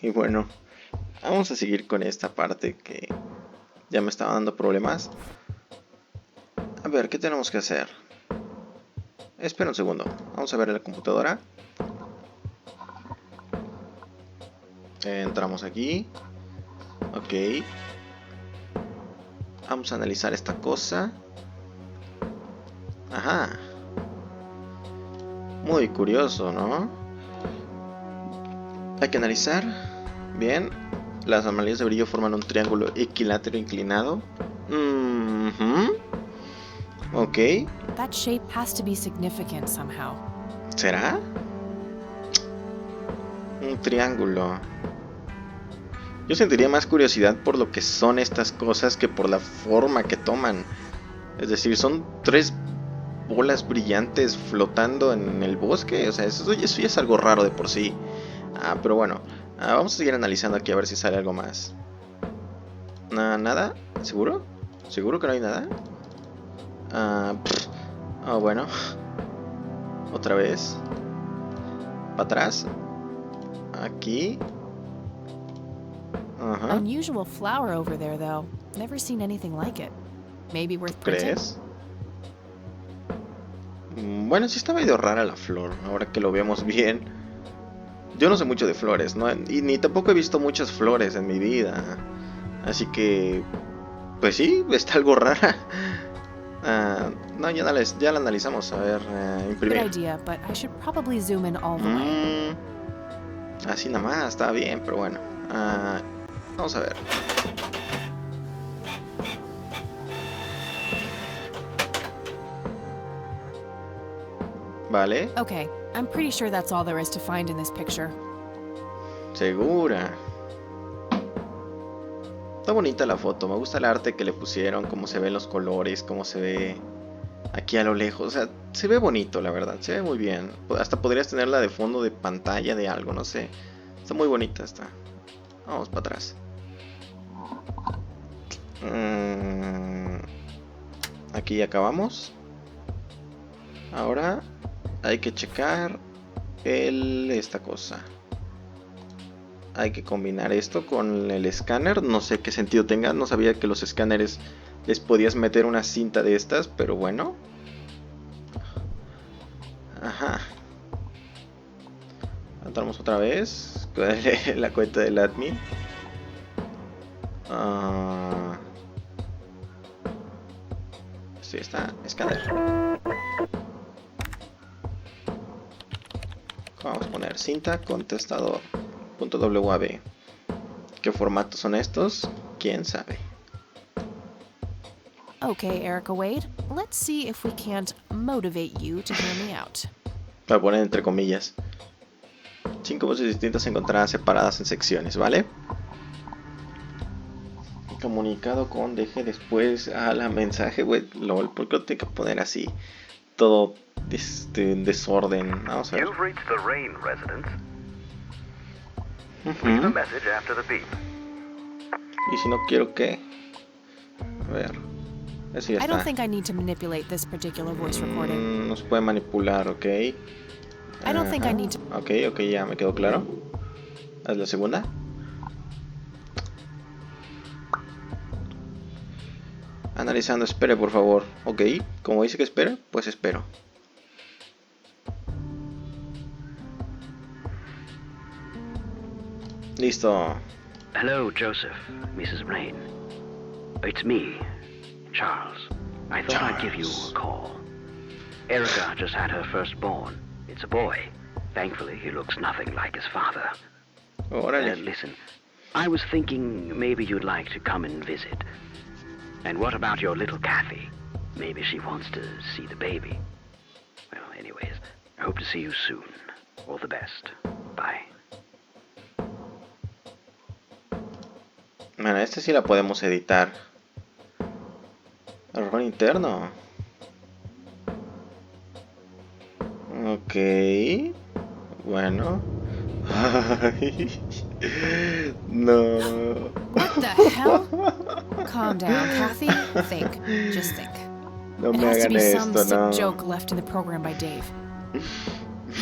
Y bueno, vamos a seguir con esta parte que ya me estaba dando problemas. A ver, ¿qué tenemos que hacer? Espera un segundo. Vamos a ver la computadora. Entramos aquí. Ok. Vamos a analizar esta cosa. Ajá. Muy curioso, ¿no? Hay que analizar. Bien. Las anomalías de brillo forman un triángulo equilátero inclinado. Ok. That shape has to be significant somehow. ¿Será? Un triángulo. Yo sentiría más curiosidad por lo que son estas cosas que por la forma que toman. Es decir, son tres bolas brillantes flotando en el bosque. O sea, eso ya es algo raro de por sí. Pero bueno, vamos a seguir analizando aquí a ver si sale algo más. ¿Nada? ¿Seguro? ¿Seguro que no hay nada? Bueno. Otra vez. Para atrás. Aquí. Ajá. Unusual flower over there, though. Never seen anything like it. Maybe worth printing? ¿Crees? Bueno, sí está medio rara la flor, ahora que lo vemos bien. Yo no sé mucho de flores, ¿no? Y ni tampoco he visto muchas flores en mi vida. Así que... pues sí, está algo rara. No, ya la analizamos. A ver, imprimir. Good idea, but I should probably zoom in all the way. Así nada más, está bien, pero bueno. Vamos a ver. Vale. Okay, I'm pretty sure that's all there is to find in this picture. Segura. Está bonita la foto, me gusta el arte que le pusieron, cómo se ven los colores, cómo se ve aquí a lo lejos. O sea, se ve bonito, la verdad, se ve muy bien. Hasta podrías tenerla de fondo de pantalla de algo, no sé. Está muy bonita esta. Vamos para atrás. Aquí acabamos. Ahora hay que checar esta cosa. Hay que combinar esto con el escáner. No sé qué sentido tenga. No sabía que los escáneres les podías meter una cinta de estas, pero bueno. Ajá. Entramos otra vez. La cuenta del admin. Sí, está. Escáner. Vamos a poner cinta contestador. .wav. ¿Qué formatos son estos? ¿Quién sabe? Okay, Erica Wade, let's see if we can't motivate you to hear me out. Para poner entre comillas. 5 voces distintas se encontrarán separadas en secciones, ¿vale? Comunicado con deje después a la mensaje, güey. LOL, ¿por qué lo tengo que poner así? Todo en desorden. Vamos a ver. Y si no quiero que... A ver. Eso ya está. I don't think I need to manipulate this particular voice recording. Nos puede manipular, ok. I don't think I need to... Ok, ya me quedó claro. Haz la segunda. Analizando, espere por favor. Ok, como dice que espere, pues espero. Listo. Hello, Joseph, Mrs. Rain. It's me, Charles. I thought I'd give you a call. Erica just had her firstborn. It's a boy. Thankfully, he looks nothing like his father. Listen, I was thinking maybe you'd like to come and visit. And what about your little Kathy? Maybe she wants to see the baby. Well, anyways, I hope to see you soon. All the best. Bye. Bueno, esta sí la podemos editar. Error interno. Ok. Bueno. No. What the hell? Calm down, Kathy. Think. Just think. No It me has to hagan be some esto, sick no. joke left in the program by Dave.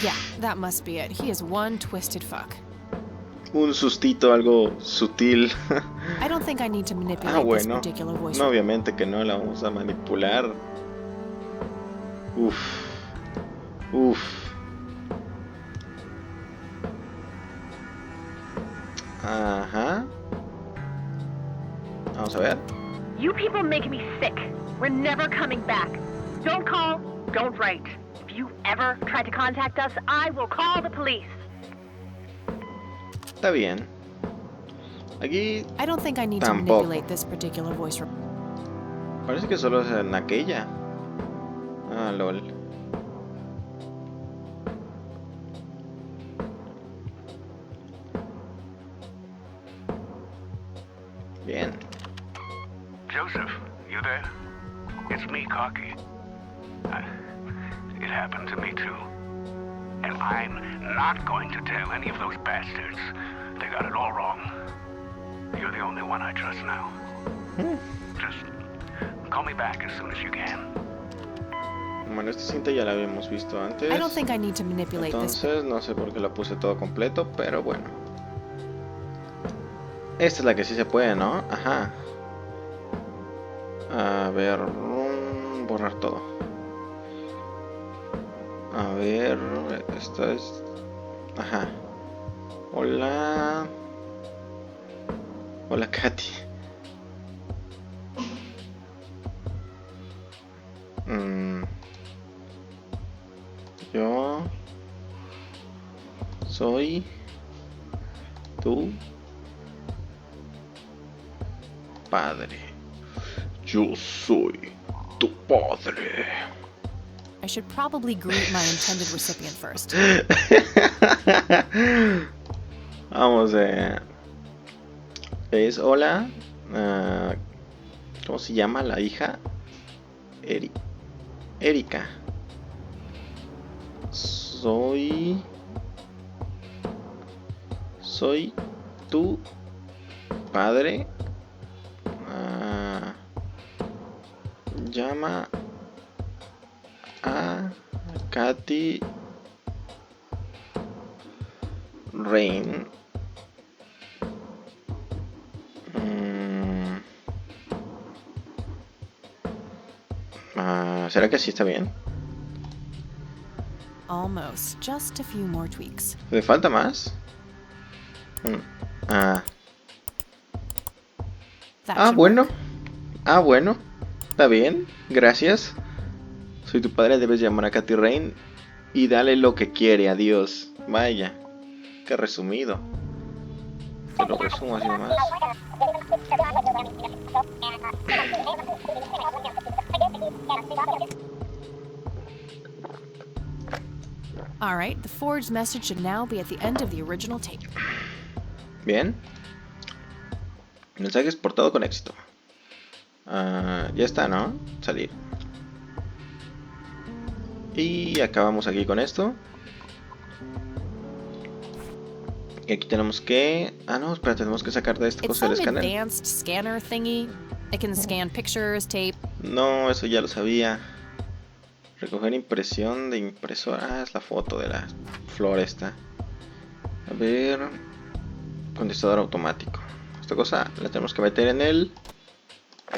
Yeah, that must be it. He is one twisted fuck. un sustito, algo sutil. I don't think I need to manipulate this Bueno. particular voice. No, obviamente que no la vamos a manipular. Uf. Uf. Ajá. Vamos a ver. You people make me sick. We're never coming back. Don't call, don't write. If you ever try to contact us, I will call the police. Está bien. Aquí I don't think I need to Tampoco. manipulate this particular voice. parece que solo es en aquella. Ah, lol. Bien. Joseph, you there? It's me, Cocky. It happened to me too. And I'm not going to tell any of those bastards. They got it all wrong. You're the only one I trust now. Just call me back as soon as you can. Bueno, esta cinta ya la habíamos visto antes. I don't think I need to manipulate this. Entonces, no sé por qué la puse todo completo, pero bueno. Esta es la que sí se puede, ¿no? Ajá. A ver, borrar todo. A ver, esta es... Ajá. Hola. Hola, Katy. Yo soy tu padre. Yo soy tu padre. I should probably greet my intended recipient first. Vamos, es hola. ¿Cómo se llama la hija? Erika. Soy tu padre. Llama a Katy Rain. ¿Será que así está bien? Almost. Just a few more tweaks. ¿Le falta más? That should Bueno. work. Bueno. Está bien. Gracias. Soy tu padre. Debes llamar a Katy Rain y dale lo que quiere. Adiós. Vaya. Qué resumido. Te lo resumo así nomás. Alright, the forged message should now be at the end of the original tape. Bien. Mensaje exportado con éxito. Ya está, ¿no? Salir. Y acabamos aquí con esto. Y aquí tenemos que... no, espera, tenemos que sacar de esta It's cosa el some escáner. advanced scanner thingy. It can scan pictures, tape. No, eso ya lo sabía. Recoger impresión de impresora. Es la foto de la flor esta. A ver. Contestador automático. Esta cosa la tenemos que meter en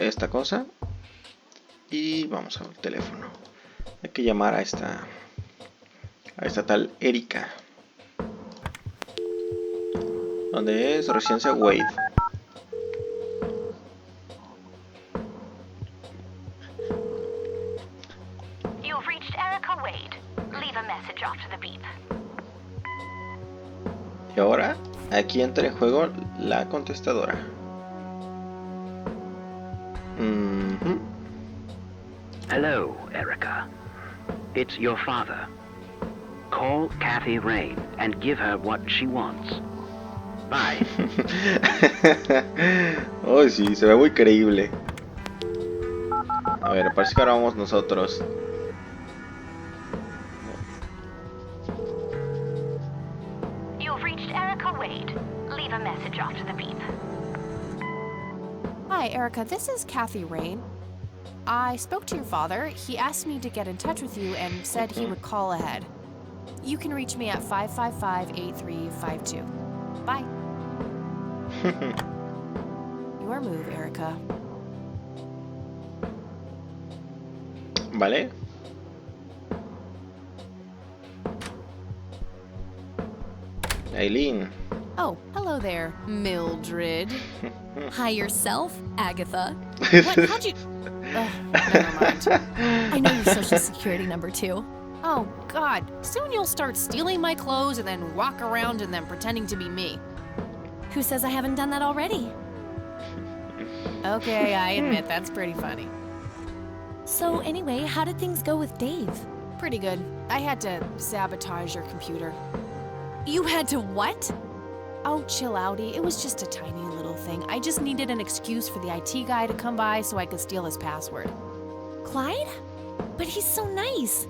esta cosa. Y vamos al teléfono. Hay que llamar a esta tal Erika. ¿Dónde es? Residencia Wade. You've reached Erica Wade. Leave a message after the beep. Y ahora, aquí entra en juego la contestadora. Hello, Erica. It's your father. Call Kathy Rain and give her what she wants. Bye. Oh, sí, se ve muy creíble. A ver, parece que ahora vamos nosotros. You've reached Erica Wade. Leave a message after the beep. Hi, Erica. This is Kathy Rain. I spoke to your father. He asked me to get in touch with you and said he would call ahead. You can reach me at 555-8352. Bye. Your move, Erica. Vale. Aileen. Oh, hello there, Mildred. Hi yourself, Agatha. What? How'd you... never mind. I know your social security number too. Oh, God. Soon you'll start stealing my clothes and then walk around in them pretending to be me. Who says I haven't done that already? Okay, I admit that's pretty funny. So anyway, how did things go with Dave? Pretty good. I had to sabotage your computer. You had to what? Oh, chill outy. It was just a tiny little thing. I just needed an excuse for the IT guy to come by so I could steal his password. Clyde? But he's so nice.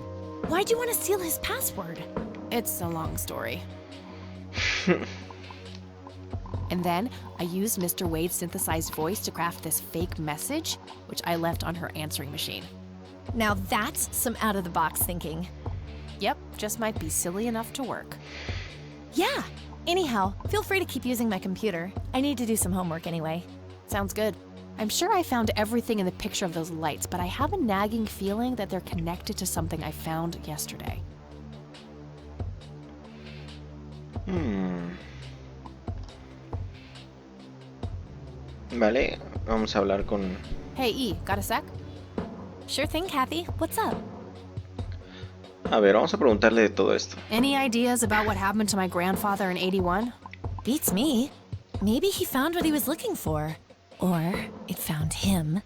Why'd you want to steal his password? It's a long story. And then I used Mr. Wade's synthesized voice to craft this fake message, which I left on her answering machine. Now that's some out-of-the-box thinking. Yep, just might be silly enough to work. Yeah. Anyhow, feel free to keep using my computer. I need to do some homework anyway. Sounds good. I'm sure I found everything in the picture of those lights, but I have a nagging feeling that they're connected to something I found yesterday. Vale, vamos a hablar con... Hey, E, got a sec? Sure thing, Kathy. What's up? A ver, vamos a preguntarle de todo esto. Any ideas about what happened to my grandfather in '81? Beats me. Maybe he found what he was looking for. Or it found him.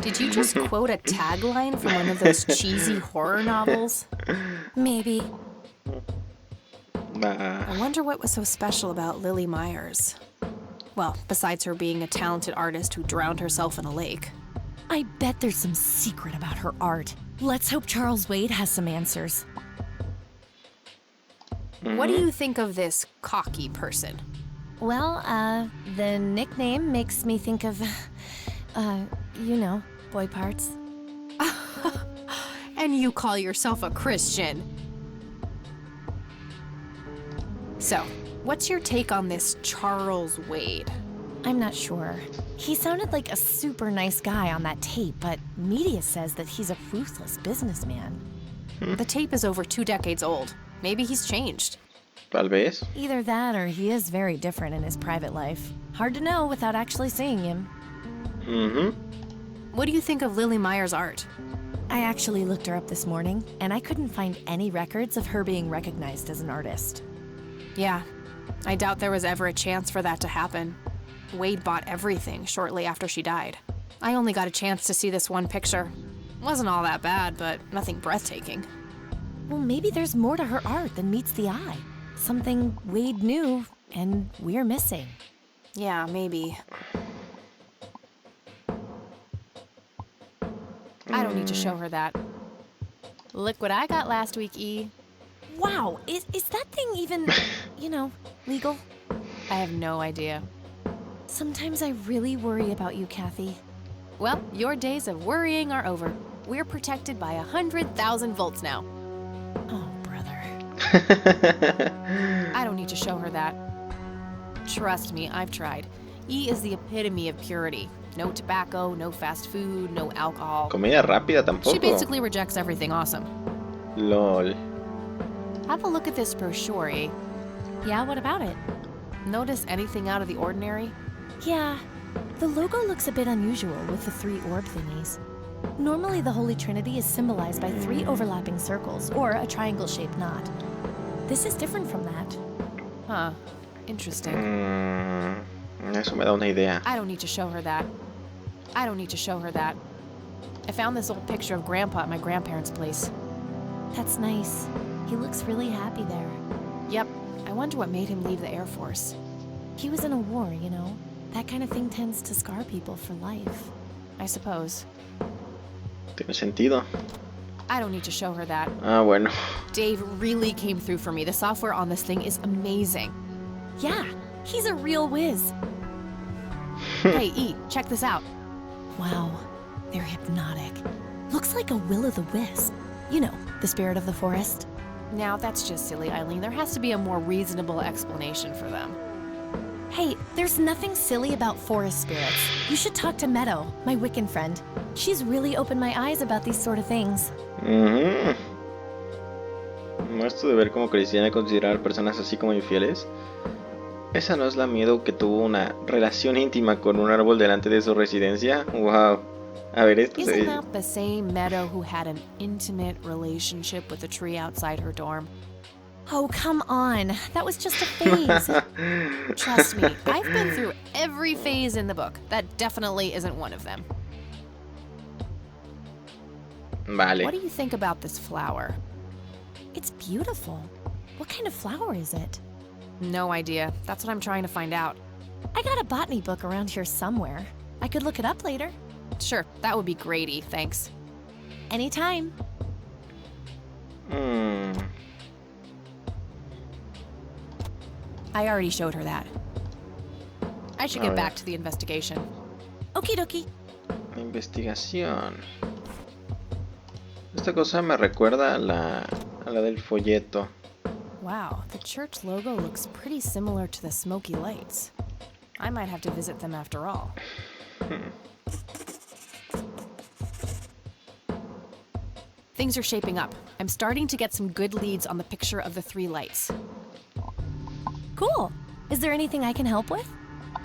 Did you just quote a tagline from one of those cheesy horror novels? Maybe. I wonder what was so special about Lily Myers. Well, besides her being a talented artist who drowned herself in a lake. I bet there's some secret about her art. Let's hope Charles Wade has some answers. What do you think of this cocky person? Well, the nickname makes me think of, you know, boy parts. And you call yourself a Christian. So, what's your take on this Charles Wade? I'm not sure. He sounded like a super nice guy on that tape, but media says that he's a ruthless businessman. The tape is over 2 decades old. Maybe he's changed. Tal vez. Either that or he is very different in his private life. Hard to know without actually seeing him. What do you think of Lily Myers' art? I actually looked her up this morning, and I couldn't find any records of her being recognized as an artist. Yeah, I doubt there was ever a chance for that to happen. Wade bought everything shortly after she died. I only got a chance to see this one picture. Wasn't all that bad, but nothing breathtaking. Well, maybe there's more to her art than meets the eye. Something Wade knew, and we're missing. Yeah, maybe. I don't need to show her that. Look what I got last week, E. Wow, is that thing even, you know, legal? I have no idea. Sometimes I really worry about you, Kathy. Well, your days of worrying are over. We're protected by 100,000 volts now. Oh, brother. I don't need to show her that. Trust me, I've tried. E is the epitome of purity. No tobacco, no fast food, no alcohol. Comida rápida tampoco. She basically rejects everything awesome. Lol. Have a look at this brochure, E. Yeah, what about it? Notice anything out of the ordinary? Yeah, the logo looks a bit unusual with the 3 orb thingies. Normally the Holy Trinity is symbolized by 3 overlapping circles, or a triangle-shaped knot. This is different from that. Huh. Interesting. Eso me da una idea. I don't need to show her that. I don't need to show her that. I found this old picture of Grandpa at my grandparents' place. That's nice. He looks really happy there. Yep. I wonder what made him leave the Air Force. He was in a war, you know? That kind of thing tends to scar people for life. I suppose. Tiene sentido. I don't need to show her that. Ah, bueno. Dave really came through for me. The software on this thing is amazing. Yeah, he's a real whiz. Hey, E, check this out. Wow, they're hypnotic. Looks like a will-o'-the-wisp. You know, the spirit of the forest. Now, that's just silly, Eileen. There has to be a more reasonable explanation for them. Hey, there's nothing silly about forest spirits. You should talk to Meadow, my Wiccan friend. She's really opened my eyes about these sort of things. No, esto de ver cómo crecían a considerar personas así como infieles. ¿Esa no es la miedo que tuvo una relación íntima con un árbol delante de su residencia? ¡Wow! A ver, esto Isn't se... that the same Meadow who had an intimate relationship with a tree outside her dorm? Oh, come on. That was just a phase. Trust me, I've been through every phase in the book. That definitely isn't one of them. Vale. What do you think about this flower? It's beautiful. What kind of flower is it? No idea. That's what I'm trying to find out. I got a botany book around here somewhere. I could look it up later. Sure, that would be great, thanks. Anytime. I already showed her that. I should get back to the investigation. Okie dokie. Investigación. Esta cosa me recuerda a la del folleto. Wow, the church logo looks pretty similar to the smoky lights. I might have to visit them after all. Things are shaping up. I'm starting to get some good leads on the picture of the three lights. Cool. Is there anything I can help with?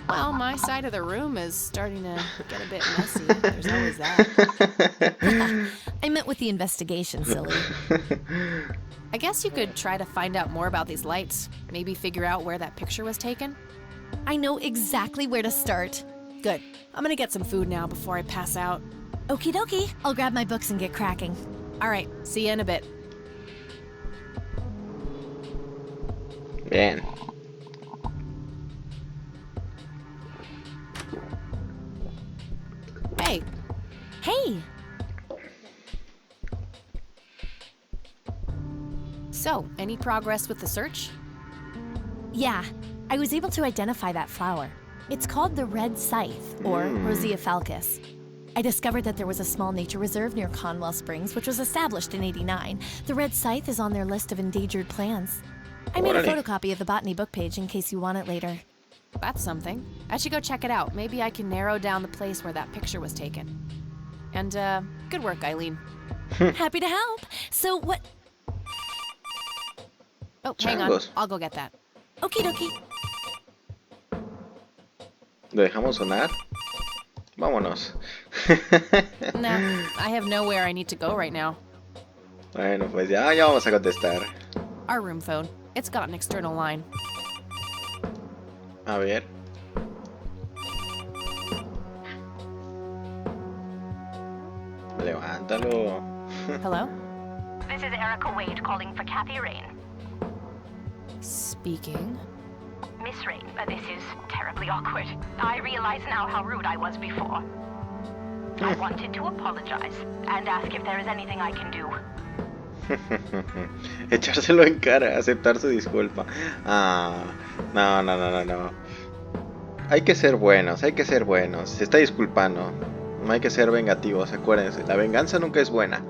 Well, my side of the room is starting to get a bit messy. There's always that. I meant with the investigation, silly. I guess you could try to find out more about these lights. Maybe figure out where that picture was taken. I know exactly where to start. Good. I'm gonna get some food now before I pass out. Okie dokie. I'll grab my books and get cracking. All right, see you in a bit. Bien. Hey. Hey! So, any progress with the search? Yeah, I was able to identify that flower. It's called the red scythe, or Rosea falcus. I discovered that there was a small nature reserve near Conwell Springs, which was established in '89. The red scythe is on their list of endangered plants. I made a photocopy of the botany book page in case you want it later. That's something. I should go check it out. Maybe I can narrow down the place where that picture was taken. And, good work, Eileen. Happy to help. So what... Oh, hang on. I'll go get that. Okie dokie. ¿Lo dejamos sonar? Vámonos. Nah, I have nowhere I need to go right now. Bueno, pues ya vamos a contestar. Our room phone. It's got an external line. A ver. Levántalo. Hello? This is Erica Wade calling for Kathy Rain. Speaking. Miss Rain, this is terribly awkward. I realize now how rude I was before. I wanted to apologize and ask if there is anything I can do. Echárselo en cara, aceptar su disculpa. Ah, no. Hay que ser buenos, Se está disculpando. No hay que ser vengativos, acuérdense. La venganza nunca es buena.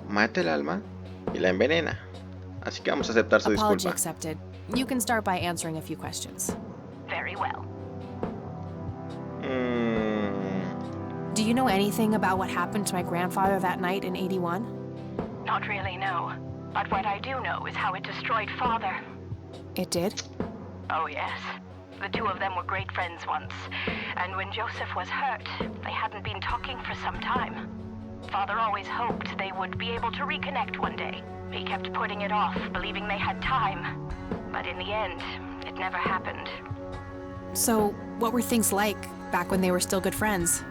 Mata el alma y la envenena. Así que vamos a aceptar su Apology disculpa. accepted. You can start by answering a few questions. Very well. Do you know anything about what happened to my grandfather that night in '81? Not really, no. But what I do know is how it destroyed Father. It did? Oh, yes. The two of them were great friends once. And when Joseph was hurt, they hadn't been talking for some time. Father always hoped they would be able to reconnect one day. He kept putting it off, believing they had time. But in the end, it never happened. So, what were things like back when they were still good friends?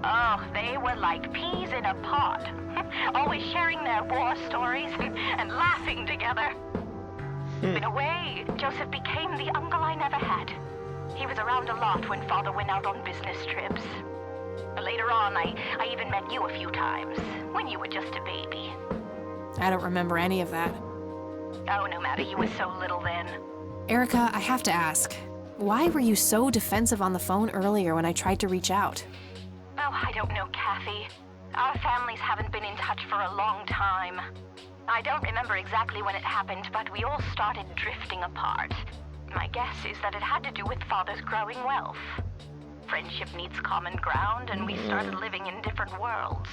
Oh, they were like peas in a pod. Always sharing their war stories and laughing together. In a way, Joseph became the uncle I never had. He was around a lot when Father went out on business trips. Later on, I even met you a few times, when you were just a baby. I don't remember any of that. Oh, no matter, you were so little then. Erica, I have to ask. Why were you so defensive on the phone earlier when I tried to reach out? Oh, I don't know, Kathy. Our families haven't been in touch for a long time. I don't remember exactly when it happened, but we all started drifting apart. My guess is that it had to do with Father's growing wealth. Friendship needs common ground, and we started living in different worlds.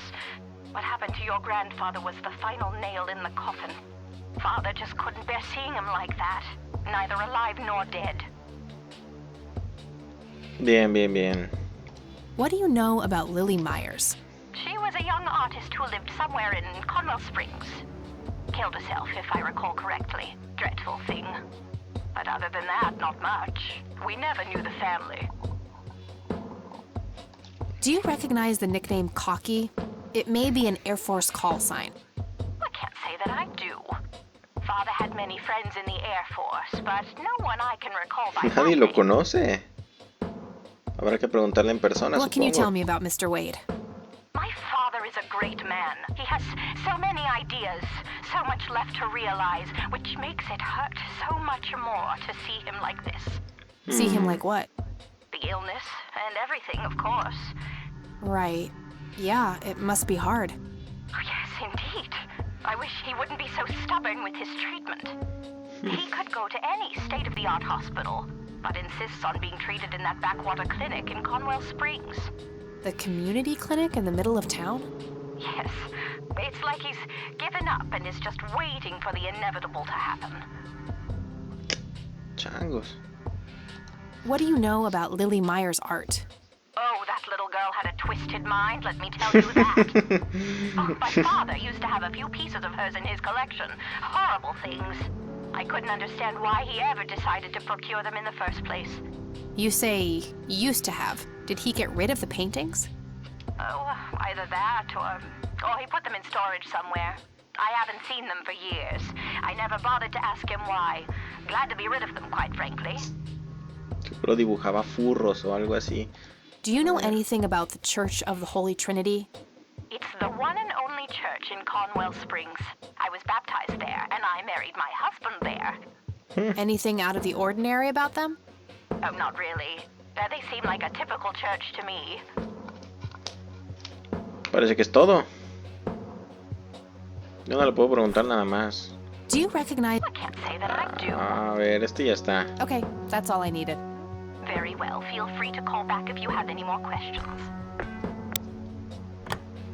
What happened to your grandfather was the final nail in the coffin. Father just couldn't bear seeing him like that, neither alive nor dead. Bien, bien, bien. What do you know about Lily Myers? She was a young artist who lived somewhere in Conwell Springs. Killed herself, if I recall correctly. Dreadful thing. But other than that, not much. We never knew the family. Do you recognize the nickname Cocky? It may be an Air Force call sign. I can't say that I do. Father had many friends in the Air Force, but no one I can recall by Nadie lo name. conoce. Habrá que preguntarle en persona, What can you tell supongo. me about Mr. Wade? My father is a great man. He has so many ideas, so much left to realize, which makes it hurt so much more to see him like this. See him like what? The illness and everything, of course. Right. Yeah, it must be hard. Oh, yes, indeed. I wish he wouldn't be so stubborn with his treatment. He could go to any state-of-the-art hospital, but insists on being treated in that backwater clinic in Conwell Springs. The community clinic in the middle of town? Yes, it's like he's given up and is just waiting for the inevitable to happen. Changos. What do you know about Lily Myers' art? Oh, that little girl had a twisted mind, let me tell you that. Oh, my father used to have a few pieces of hers in his collection. Horrible things. I couldn't understand why he ever decided to procure them in the first place. You say used to have. Did he get rid of the paintings? Oh, either that or he put them in storage somewhere. I haven't seen them for years. I never bothered to ask him why. Glad to be rid of them, quite frankly. Seguro dibujaba furros o algo así. Do you know anything about the Church of the Holy Trinity? It's the one and only church in Conwell Springs. I was baptized there, and I married my husband there. Anything out of the ordinary about them? Oh, not really. They seem like a typical church to me. Parece que es todo. Yo no le puedo preguntar nada más. Do you recognize... I can't say that I do. A ver, este ya está. Okay, that's all I needed. Very well. Feel free to call back if you have any more questions.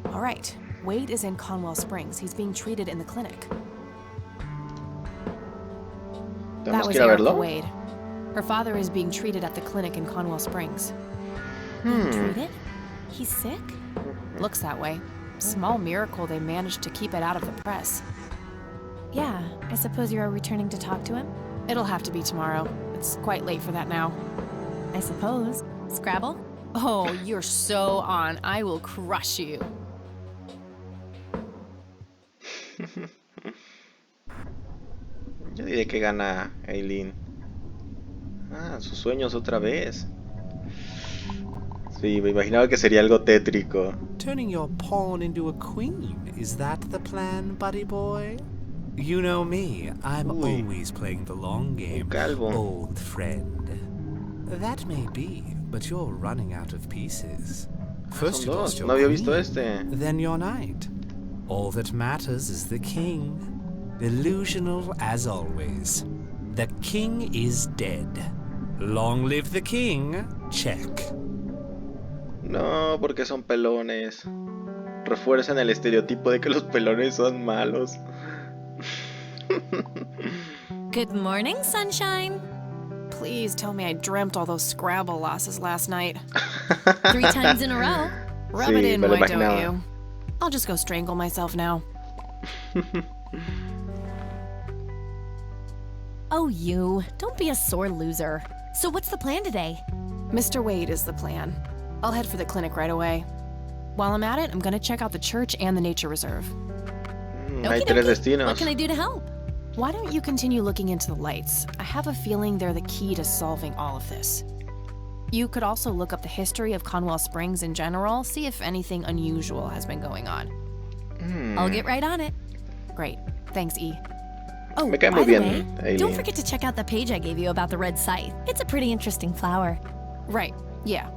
All right. Wade is in Conwell Springs. He's being treated in the clinic. That ¿Tenemos was que ir a Erica verlo? Wade. Her father is being treated at the clinic in Conwell Springs. Treated? He's sick? Looks that way. Small miracle they managed to keep it out of the press. Yeah, I suppose you're returning to talk to him? It'll have to be tomorrow. It's quite late for that now. I suppose. Scrabble? Oh, you're so on. I will crush you. Yo diré que gana Aileen. Ah, sus sueños otra vez. Sí, me imaginaba que sería algo tétrico. Turning your pawn into a queen, is that the plan, buddy boy? You know me, I'm Uy. always playing the long game, calvo. old friend. That may be, but you're running out of pieces. First Son you lost dos. your No había queen, visto este. then your knight. All that matters is the king. Illusional as always. The king is dead. Long live the king. Check. No, porque son pelones. Refuerzan el estereotipo de que los pelones son malos. Good morning, sunshine. Please tell me I dreamt all those Scrabble losses last night. 3 times in a row. Rub Sí, it in, me lo why don't imaginaba. you? I'll just go strangle myself now. Oh, you. Don't be a sore loser. So what's the plan today? Mr. Wade is the plan. I'll head for the clinic right away. While I'm at it, I'm gonna check out the church and the nature reserve. Hay Okie tres dokie. destinos. What can I do to help? Why don't you continue looking into the lights? I have a feeling they're the key to solving all of this. You could also look up the history of Conwell Springs in general, see if anything unusual has been going on. I'll get right on it. Great. Thanks, E. Oh, Me cae by muy the bien, way, Aileen. don't forget to check out the page I gave you about the red scythe. It's a pretty interesting flower. Right. Yeah.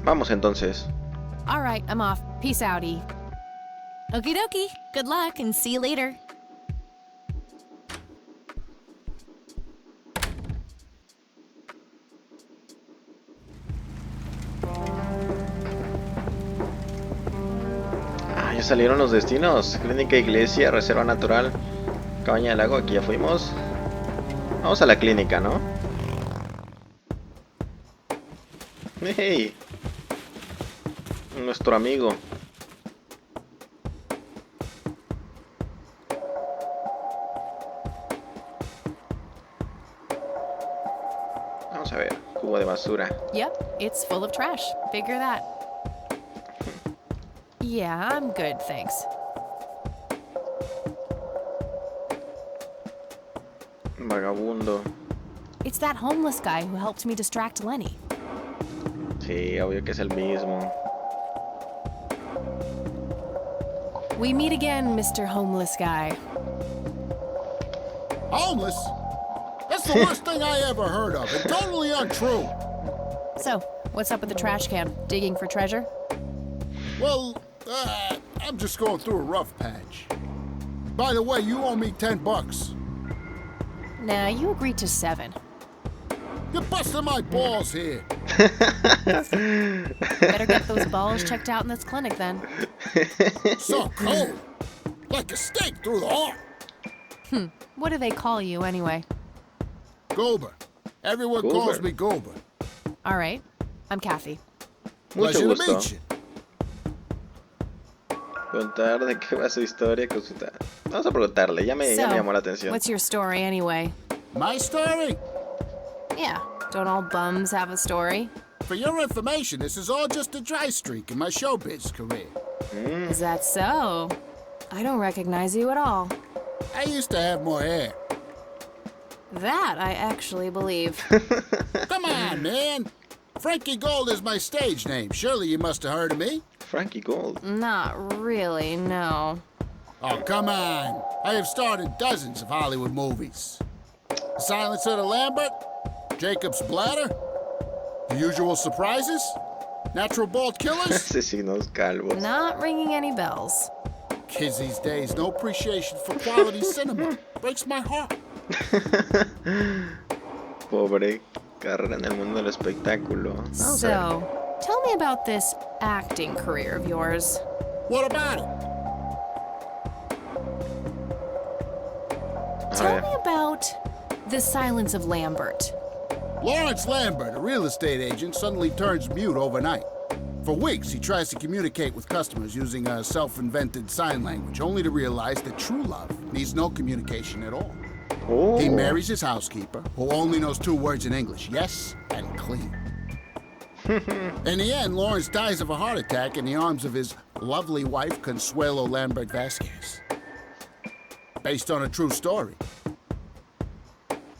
Vamos entonces. All right, I'm off. Peace out, E. Okie dokie. Good luck and see you later. Ya salieron los destinos. Clínica, iglesia, reserva natural, cabaña del lago. Aquí ya fuimos. Vamos a la clínica, ¿no? Hey, nuestro amigo. Vamos a ver, cubo de basura. Yep, it's full of trash. Figure that. Yeah, I'm good, thanks. Vagabundo. It's that homeless guy who helped me distract Lenny. Sí, obvio que es el mismo. We meet again, Mr. Homeless Guy. Homeless? That's the worst thing I ever heard of, and totally untrue. So, what's up with the trash can? Digging for treasure? Well, I'm just going through a rough patch. By the way, you owe me $10. Nah, you agreed to 7. You're busting my balls here. Better get those balls checked out in this clinic then. So cold. Like a stake through the heart. What do they call you anyway? Goober. Everyone Goober. calls me Goober. All right, I'm Kathy. Mucho Pleasure to gusto. meet you. Contar de qué va su historia. Cosita. Vamos a preguntarle. Ya me llamó la atención. What's your story anyway? My story? Yeah, don't all bums have a story? For your information, this is all just a dry streak in my showbiz career. Is that so? I don't recognize you at all. I used to have more hair. That I actually believe. Come on, man. Frankie Gold is my stage name. Surely you must have heard of me. Frankie Gold. Not really, no. Oh, come on. I have starred in dozens of Hollywood movies. The Silence of the Lambert, Jacob's Bladder, The Usual Surprises, Natural Bald Killers. Asesinos calvos. Not ringing any bells. Kids these days, no appreciation for quality cinema. Breaks my heart. Pobre carrera en el mundo del espectáculo. So, tell me about this acting career of yours. What about it? Tell me about The Silence of Lambert. Lawrence Lambert, a real estate agent, suddenly turns mute overnight. For weeks, he tries to communicate with customers using a self-invented sign language, only to realize that true love needs no communication at all. Oh. He marries his housekeeper, who only knows 2 words in English, yes and clean. In the end, Lawrence dies of a heart attack in the arms of his lovely wife, Consuelo Lambert Vasquez. Based on a true story.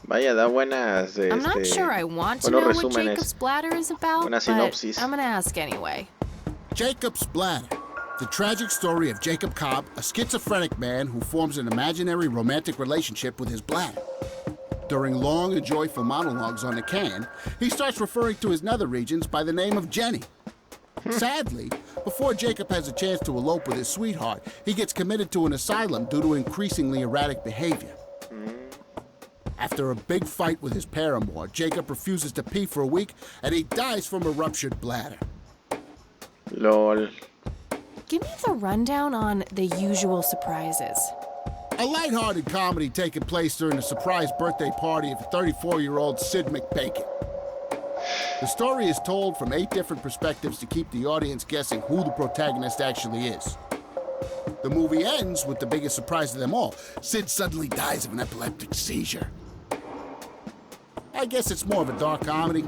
Vaya, da buenas. I'm not sure I want to know buenos what resúmenes. Jacob's Bladder is about, Buena but sinopsis. I'm gonna ask anyway. Jacob's Bladder. The tragic story of Jacob Cobb, a schizophrenic man who forms an imaginary romantic relationship with his bladder. During long and joyful monologues on the can, he starts referring to his nether regions by the name of Jenny. Sadly, before Jacob has a chance to elope with his sweetheart, he gets committed to an asylum due to increasingly erratic behavior. After a big fight with his paramour, Jacob refuses to pee for a week, and he dies from a ruptured bladder. LOL. Give me the rundown on The Usual Surprises. A lighthearted comedy taking place during a surprise birthday party of 34-year-old Sid McBacon. The story is told from 8 different perspectives to keep the audience guessing who the protagonist actually is. The movie ends with the biggest surprise of them all. Sid suddenly dies of an epileptic seizure. I guess it's more of a dark comedy.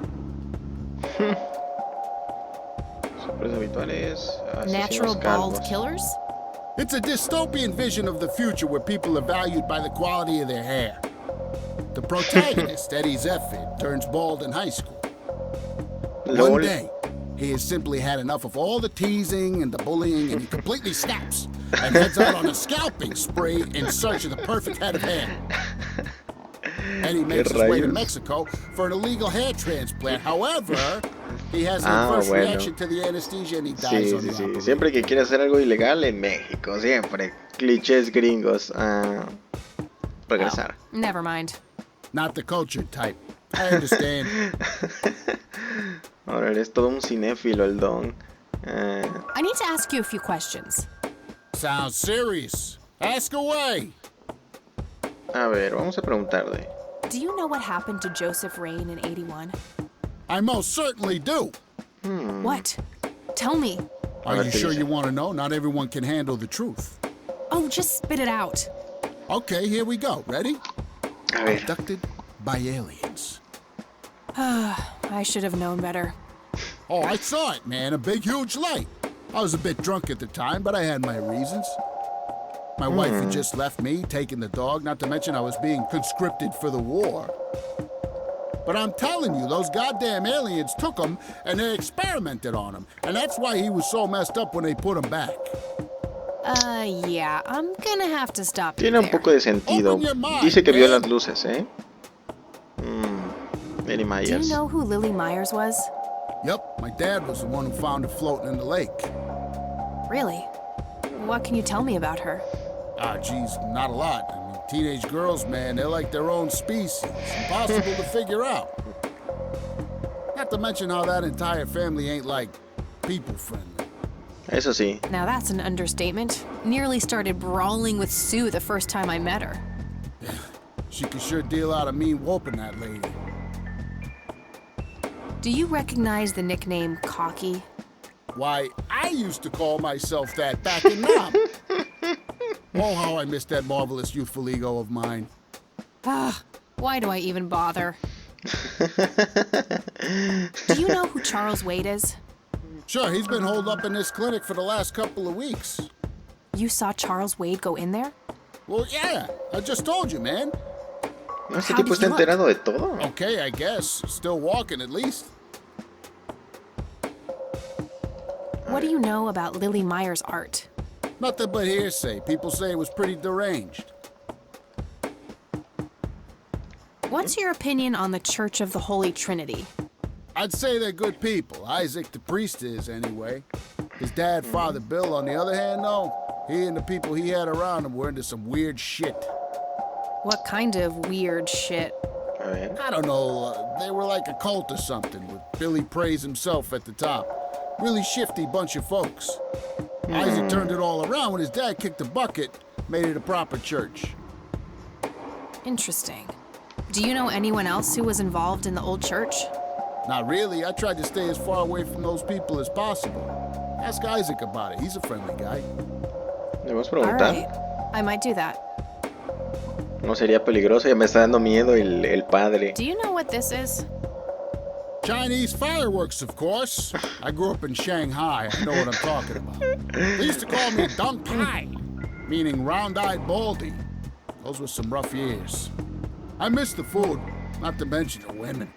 Sorpresas habituales. Natural Asesinos bald calvos. killers? It's a dystopian vision of the future where people are valued by the quality of their hair. The protagonist, Eddie Zephyr, turns bald in high school. LOL. One day, he has simply had enough of all the teasing and the bullying, and he completely snaps and heads out on a scalping spree in search of the perfect head of hair. And he makes his way to rayos? Mexico for an illegal hair transplant. However, he has an Ah, adverse bueno. reaction to the anesthesia and he dies Sí, on sí, the sí. operation. Siempre que quiere hacer algo ilegal en México, siempre. Clichés gringos. Regresar. Never mind. Not the cultured type. I understand. Ahora eres todo un cinéfilo el don. I need to ask you a few questions. Sounds serious. Ask away. A ver, vamos a preguntarle. Do you know what happened to Joseph Rain in 81? I most certainly do. What? Tell me. Are ver you qué sure dice. you want to know? Not everyone can handle the truth. Oh, just spit it out. Okay, here we go. Ready? A ver. Abducted by aliens. I should have known better. Oh, I saw it, man. A big, huge light. I was a bit drunk at the time, but I had my reasons. My wife had just left me, taking the dog, not to mention I was being conscripted for the war. But I'm telling you, those goddamn aliens took him and they experimented on him. And that's why he was so messed up when they put him back. Yeah, I'm gonna have to stop you Tiene un there. poco de sentido. Open your mind, Dice que vio man. las luces, ¿eh? Lily Do you Myers. know who Lily Myers was? Yep, my dad was the one who found it floating in the lake. Really? What can you tell me about her? Ah, geez, not a lot. I mean, teenage girls, man, they're like their own species. Impossible to figure out. Not to mention how that entire family ain't, like, people-friendly. Eso sí. Now that's an understatement. Nearly started brawling with Sue the first time I met her. She could sure deal out a mean whooping, that lady. Do you recognize the nickname Cocky? Why, I used to call myself that back in Nam. Oh, how I miss that marvelous youthful ego of mine. Why do I even bother? Do you know who Charles Wade is? Sure, he's been holed up in this clinic for the last couple of weeks. You saw Charles Wade go in there? Well, yeah, I just told you, man. No, este How tipo did está he look? enterado de todo. Okay, I guess. Still walking, at least. What do you know about Lily Myers' art? Nothing but hearsay. People say it was pretty deranged. What's your opinion on the Church of the Holy Trinity? I'd say they're good people. Isaac, the priest, is, anyway. His dad, Father Bill, on the other hand, though, he and the people he had around him were into some weird shit. What kind of weird shit? A ver. I don't know, they were like a cult or something, with Billy Praise himself at the top. Really shifty bunch of folks. Isaac turned it all around when his dad kicked the bucket, made it a proper church. Interesting. Do you know anyone else who was involved in the old church? Not really, I tried to stay as far away from those people as possible. Ask Isaac about it, he's a friendly guy. Le vamos a All preguntar. right. I might do that. No sería peligroso, ya me está dando miedo el padre. Do you know what this is? Chinese fireworks, of course. I grew up in Shanghai, I know what I'm talking about. They used to call me Dong Tai, meaning round-eyed baldy. Those were some rough years. I miss the food, not to mention the women.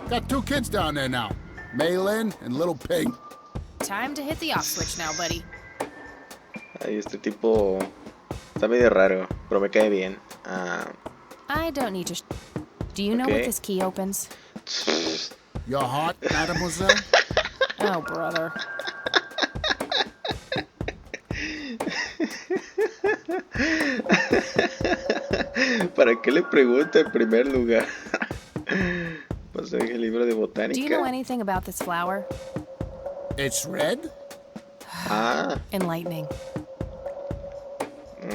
Got 2 kids down there now, Maylin and Little Pig. Time to hit the off switch now, buddy. Ay, este tipo está medio raro, pero me cae bien. I don't need to. Do you know what Okay. this key opens? Your heart, mademoiselle? Oh, brother. ¿Para qué le pregunta en primer lugar? Pues dije el libro de Do you know botánica. anything about this flower? It's red? Ah, Enlightening.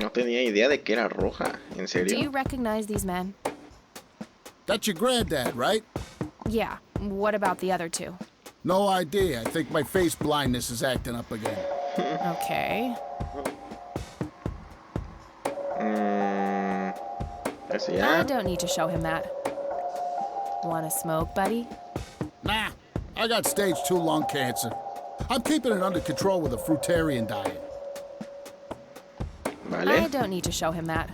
no tenía idea de que era roja. ¿En Do you serio? recognize these men? That's your granddad, right? Yeah. What about the other 2? No idea. I think my face blindness is acting up again. Okay. Así I ya. don't need to show him that. Wanna smoke, buddy? Nah, I got stage 2 lung cancer. I'm keeping it under control with a fruitarian diet. I Vale. don't need to show him that.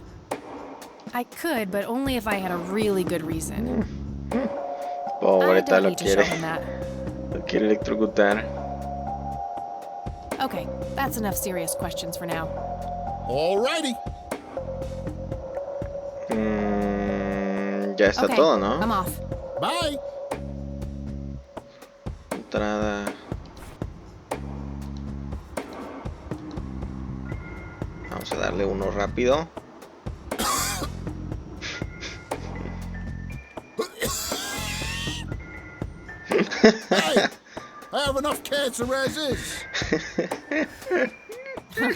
I could, but only if I had a really good reason. I Pobre, don't lo need to show him quiere. that. Lo quiere electrocutar. Okay, that's enough serious questions for now. Alrighty. Ya está Okay, todo, ¿no? I'm off. Bye. Entrada. Vamos a darle uno rápido. Hey, I have enough cancer as is.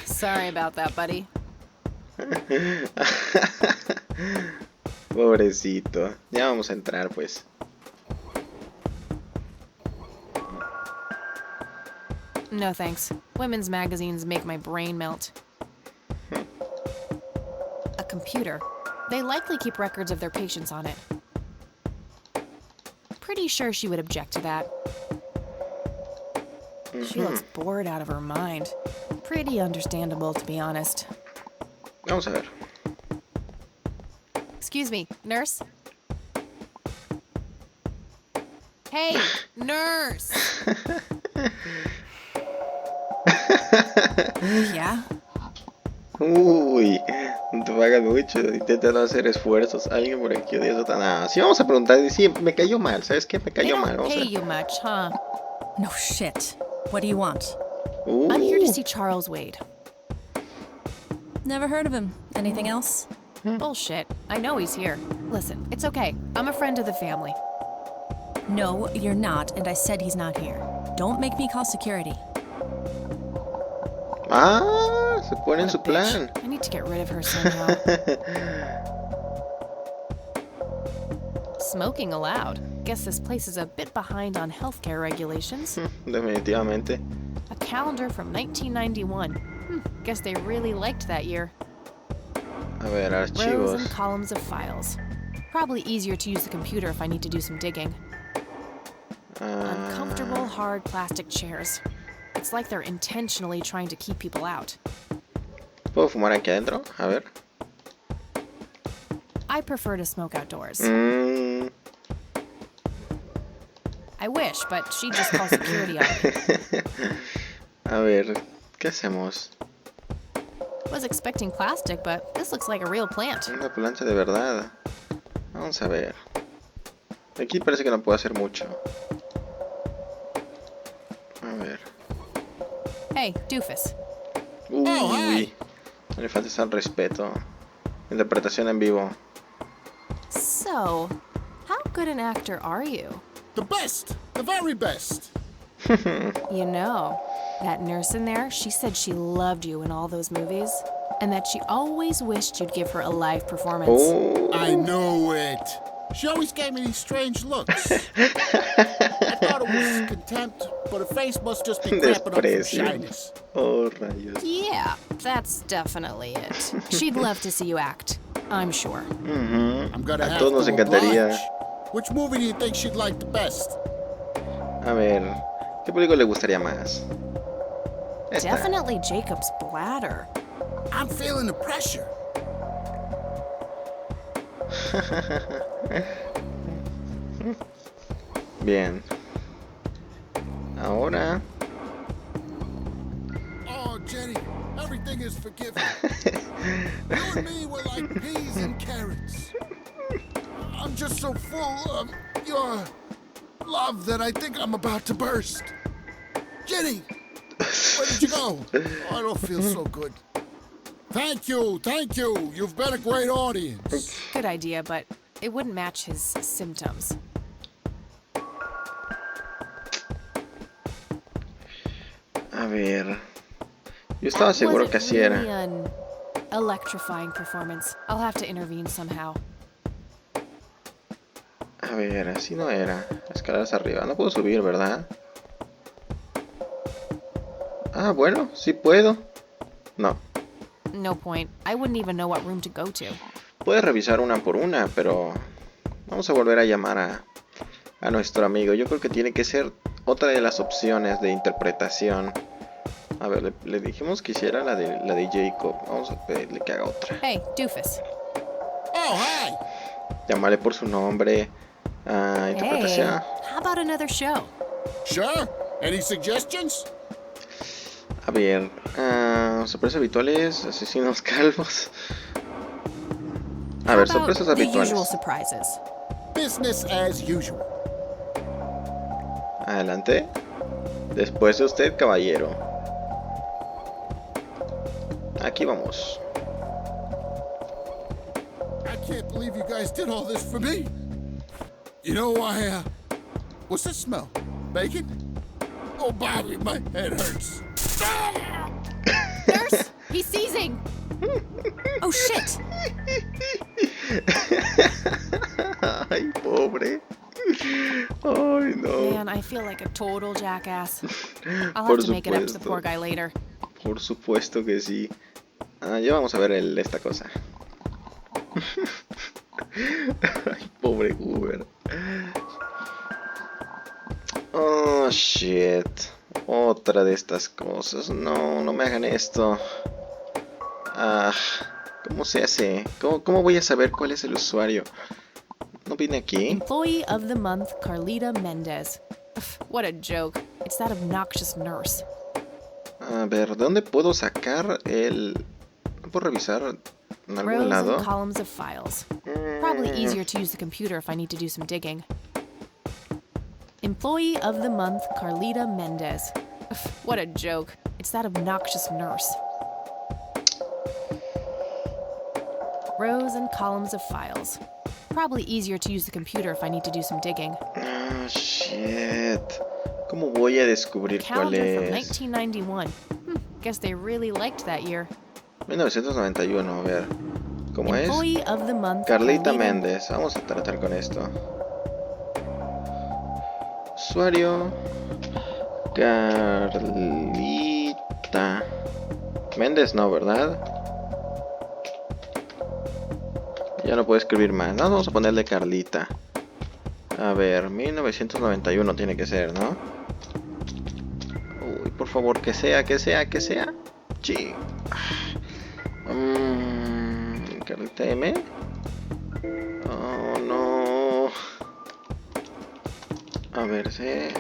Sorry about that, buddy. Pobrecito. Ya vamos a entrar, pues. No thanks. Women's magazines make my brain melt. A computer. They likely keep records of their patients on it. Pretty sure she would object to that. She looks bored out of her mind. Pretty understandable, to be honest. Vamos a ver. Excuse me, nurse? Hey, nurse! Yeah? Uy, no te pagan mucho. Intenta no hacer esfuerzos. Alguien por aquí odia eso tan. Ah, sí, vamos a preguntar. Sí, me cayó mal. ¿Sabes qué? Me They cayó mal. don't Vamos a pay ver. you much, huh? No shit. What do you want? I'm here to see Charles Wade. Never heard of him. Anything else? Bullshit. I know he's here. Listen, it's okay. I'm a friend of the family. No, you're not, and I said he's not here. Don't make me call security. Ah, se pone en su Bitch. plan. I need to get rid of her somehow. Smoking allowed. Guess this place is a bit behind on healthcare regulations. Definitivamente. A calendar from 1991. Guess they really liked that year. A ver, Rows and archivos. columns of files. Probably easier to use the computer if I need to do some digging. Uncomfortable, hard plastic chairs. It's like they're intentionally trying to keep people out. ¿Puedo fumar aquí adentro? A ver. I prefer to smoke outdoors. Mm. I wish, but she just calls security on me. A ver, ¿qué hacemos? Was expecting plastic, but this looks like a real plant. Una plancha de verdad. Vamos a ver. Aquí parece que no puedo hacer mucho. A ver. Hey, doofus. Uy. No le faltes al respeto. Interpretación en vivo. So, how good an actor are you? The best! The very best! You know, that nurse in there, she said she loved you in all those movies, and that she always wished you'd give her a live performance. Oh. I knew it. She always gave me these strange looks. I thought it was contempt, but her face must just be cramping up from Desprecio. shyness. Oh, rayos. Yeah, that's definitely it. She'd love to see you act, I'm sure. I'm gonna A have todos nos to encantaría. oblige. Which movie do you think she'd like the best? A ver, ¿qué película le gustaría más? Esta. Definitely Jacob's bladder. I'm feeling the pressure. Bien. Ahora. Oh, Jenny, everything is forgiven. You and me were like peas and carrots. I'm just so full of your love that I think I'm about to burst. Jenny, where did you go? Oh, I don't feel so good. Thank you, thank you. You've been a great audience. Good idea, but it wouldn't match his symptoms. A ver. Yo estaba seguro que así Really era. an electrifying performance. I'll have to intervene somehow. A ver, así no era. Escaleras arriba. No puedo subir, ¿verdad? Ah, bueno, sí puedo. No. No point. I wouldn't even know what room to go to. Puedes revisar una por una, pero vamos a volver a llamar a nuestro amigo. Yo creo que tiene que ser otra de las opciones de interpretación. A ver, le dijimos que hiciera la de Jacob. Vamos a pedirle que haga otra. Hey, doofus. Oh, hi. Llamarle por su nombre. Interpretación. How about another show? Sure. Any suggestions? A ver, sorpresas habituales, asesinos calvos. A ver, How about sorpresas the usual habituales. surprises? Business as usual. Adelante. Después de usted, caballero. Aquí vamos. I can't believe you guys did all this for me. You know, what's that smell? Bacon? Oh, Bobby, my head hurts. Nurse He's seizing! Oh shit! Ay, pobre. Ay, no. Man, I feel like a total jackass. I'll Por have to make it up to the supuesto. poor guy later. Por supuesto que sí. Ya vamos a ver esta cosa. Ay, pobre Goober. Oh, shit. Otra de estas cosas. No, no me hagan esto. ¿Cómo se hace? ¿Cómo voy a saber cuál es el usuario? ¿No vine aquí? Employee of the month, Carlita Mendez. What a joke. It's that obnoxious nurse. A ver, ¿de dónde puedo sacar el...? ¿No puedo revisar en algún Rows lado? and columns of files. Probably easier to use the computer if I need to do some digging. Employee of the month, Carlita Mendez. What a joke. It's that obnoxious nurse. Rows and columns of files. Probably easier to use the computer if I need to do some digging. Ah, shit. ¿Cómo voy a descubrir cuál Calendar from es? 1991. Guess they really liked that year. 1991, a ver. ¿Cómo es? Employee of the month, Carlita Méndez. Vamos a tratar con esto. Usuario. Carlita Méndez, no, ¿verdad? Ya no puedo escribir más. No, vamos a ponerle Carlita. A ver, 1991 tiene que ser, ¿no? Uy, por favor, que sea. Sí. Carlita M. Oh, no. A ver, C.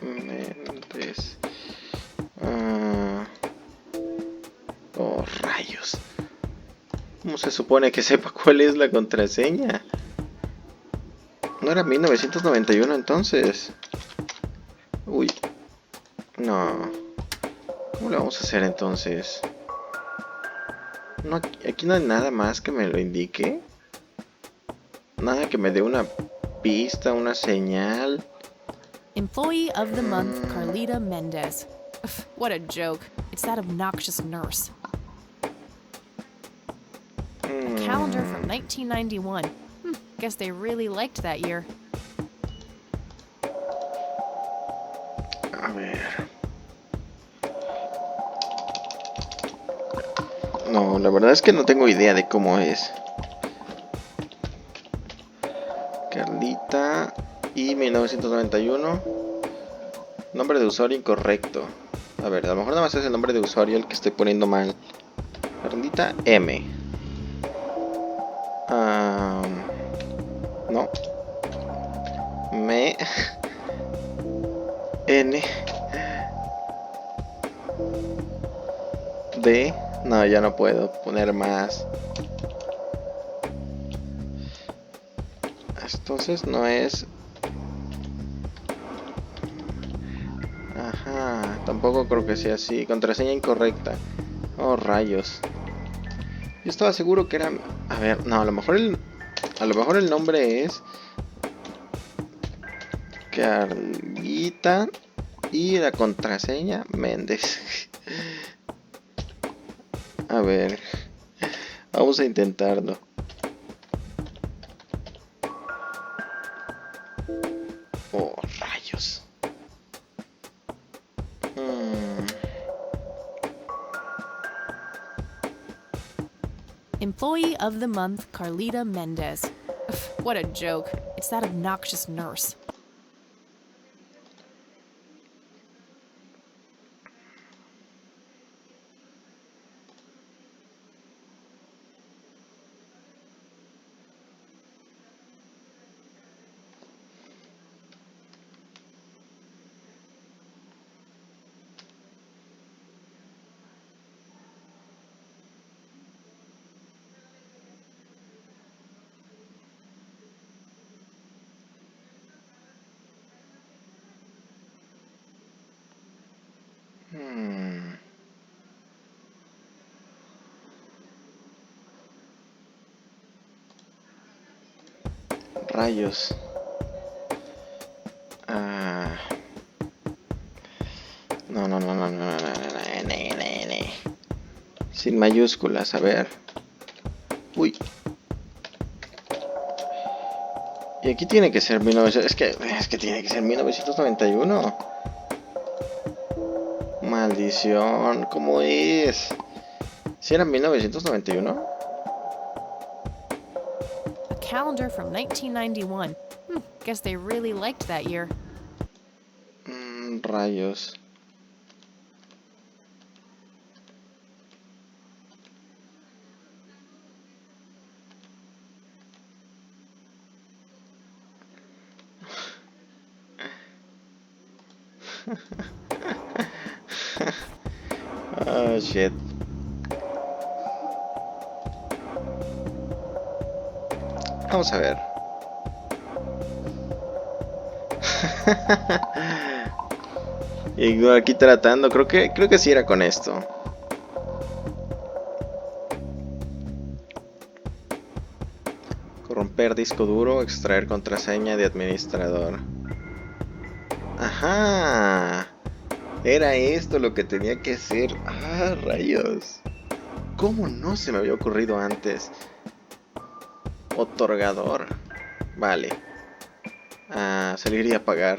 Méndez. Oh, rayos. ¿Cómo se supone que sepa cuál es la contraseña? ¿No era 1991 entonces? Uy. No. ¿Cómo le vamos a hacer entonces? No, aquí no hay nada más que me lo indique. Nada que me dé una pista, una señal. Employee of the month, Carlita Mendez. What a joke. It's that obnoxious nurse. A calendar from 1991. Guess they really liked that year. A ver. No, la verdad es que no tengo idea de cómo es. Carlita y 1991. Nombre de usuario incorrecto. A ver, a lo mejor nada más es el nombre de usuario el que estoy poniendo mal. Carlita M. No. N. D. No, ya no puedo poner más. Entonces no es. Ajá, tampoco creo que sea así. Contraseña incorrecta. Oh, rayos. Yo estaba seguro que era. A ver, no, a lo mejor el nombre es Carlita y la contraseña Méndez. A ver, vamos a intentarlo. Oh, rayos. Employee of the month, Carlita Mendez. What a joke. It's that obnoxious nurse. Rayos. No. Sin mayúsculas, a ver. Uy. Y aquí tiene que ser 1900. Es que tiene que ser 1991. Maldición, ¿cómo es? ¿Si era 1991? A calendar from 1991. Guess they really liked that year. Rayos. Oh, shit. Vamos a ver. Y aquí tratando, creo que sí era con esto. Corromper disco duro, extraer contraseña de administrador. Ajá. Era esto lo que tenía que hacer. Ah, rayos. ¿Cómo no se me había ocurrido antes? Otorgador. Vale. Salir y apagar.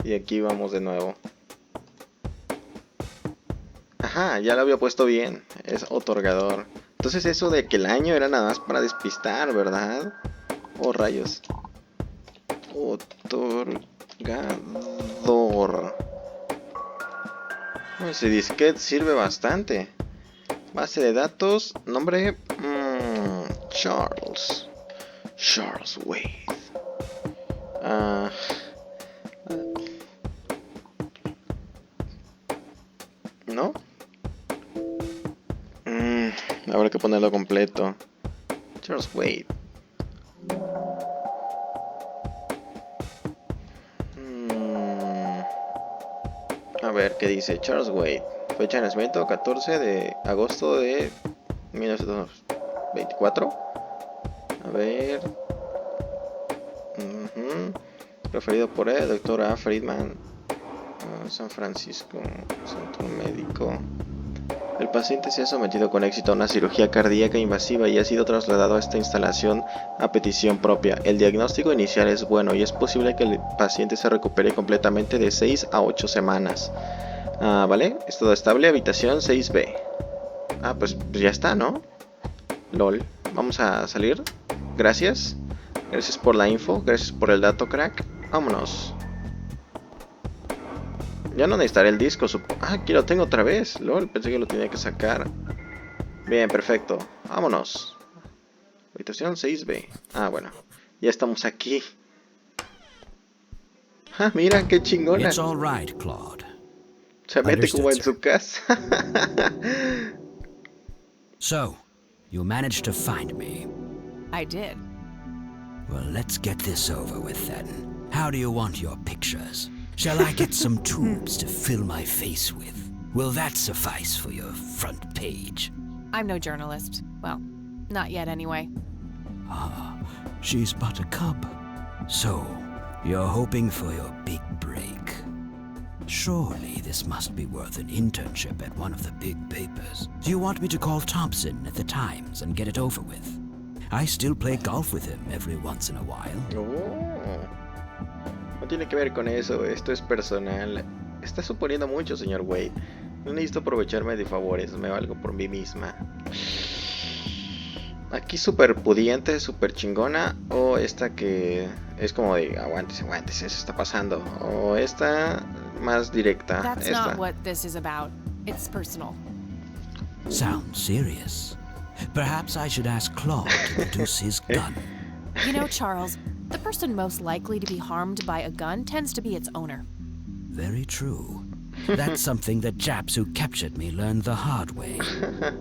Y aquí vamos de nuevo. Ajá, ya lo había puesto bien. Es otorgador. Entonces eso de que el año era nada más para despistar, ¿verdad? Oh, rayos. Otorgador. Ese disquete sirve bastante. Base de datos. Nombre. Charles Wade. ¿No? Habrá que ponerlo completo. Charles Wade. A ver, ¿qué dice? Charles Wade. Fecha de nacimiento 14 de agosto de 1924. A ver. Referido por él, Dr. A. Friedman. San Francisco. Centro médico. El paciente se ha sometido con éxito a una cirugía cardíaca invasiva y ha sido trasladado a esta instalación a petición propia. El diagnóstico inicial es bueno y es posible que el paciente se recupere completamente de 6 a 8 semanas. Vale, estado estable, habitación 6B. Pues ya está, ¿no? LOL. Vamos a salir. Gracias. Gracias por la info, gracias por el dato, crack. Vámonos. Ya no necesitaré el disco, aquí lo tengo otra vez. LOL, pensé que lo tenía que sacar. Bien, perfecto. Vámonos. Habitación 6B. Bueno. Ya estamos aquí. Mira, qué chingona. It's all right, Claude. Se mete como en su casa. So, you managed to find me. I did. Well, let's get this over with then. How do you want your pictures? Shall I get some tubes to fill my face with? Will that suffice for your front page? I'm no journalist. Well, not yet anyway. She's but a cub. So, you're hoping for your big break. Surely this must be worth an internship at one of the big papers. Do you want me to call Thompson at the Times and get it over with? I still play golf with him every once in a while. No tiene que ver con eso, esto es personal. Está suponiendo mucho, señor Wade. No necesito aprovecharme de favores, me valgo por mí misma. Aquí súper pudiente, súper chingona. O esta que es como de aguántese, eso está pasando. O esta más directa. That's esta. not what this is about. It's personal. Sounds serious. Perhaps I should ask Claude to produce his gun. You know, Charles, the person most likely to be harmed by a gun tends to be its owner. Very true. That's something that Japs who captured me learned the hard way.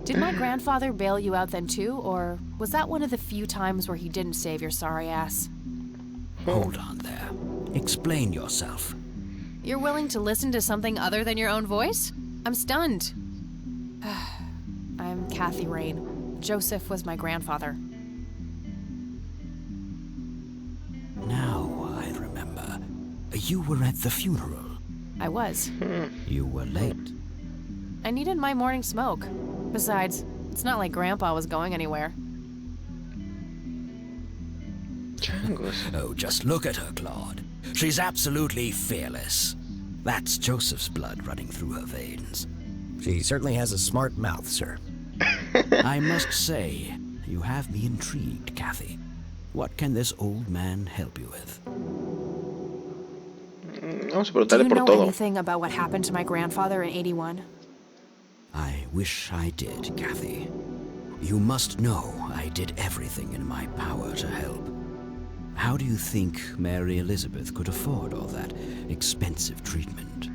Did my grandfather bail you out then too, or was that one of the few times where he didn't save your sorry ass? Hold on there. Explain yourself. You're willing to listen to something other than your own voice? I'm stunned. I'm Kathy Rain. Joseph was my grandfather. Now I remember. You were at the funeral. I was. You were late. I needed my morning smoke. Besides, it's not like Grandpa was going anywhere. Changos. Oh, just look at her, Claude. She's absolutely fearless. That's Joseph's blood running through her veins. She certainly has a smart mouth, sir. I must say, you have me intrigued, Kathy. What can this old man help you with? Vamos a Do preguntarle you por know todo. anything about what happened to my grandfather in 81? I wish I did, Kathy. You must know I did everything in my power to help. How do you think Mary Elizabeth could afford all that expensive treatment?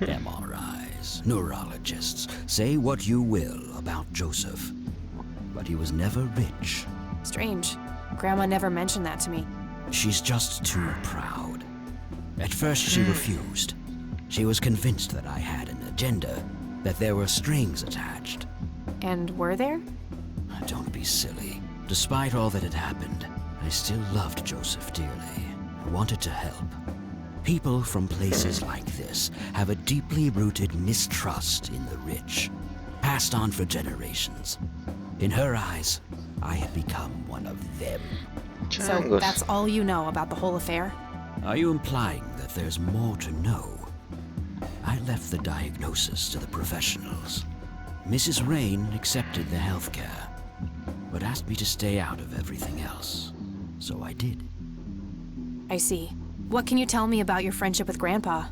MRIs, neurologists, say what you will about Joseph. But he was never rich. Strange. Grandma never mentioned that to me. She's just too proud. At first she refused. She was convinced that I had an agenda, that there were strings attached. And were there? Don't be silly. Despite all that had happened, I still loved Joseph dearly. I wanted to help. People from places like this have a deeply rooted mistrust in the rich, passed on for generations. In her eyes, I had become one of them. So Changos. that's all you know about the whole affair? Are you implying that there's more to know? I left the diagnosis to the professionals. Mrs. Rain accepted the health care, but asked me to stay out of everything else. So I did. I see. What can you tell me about your friendship with Grandpa?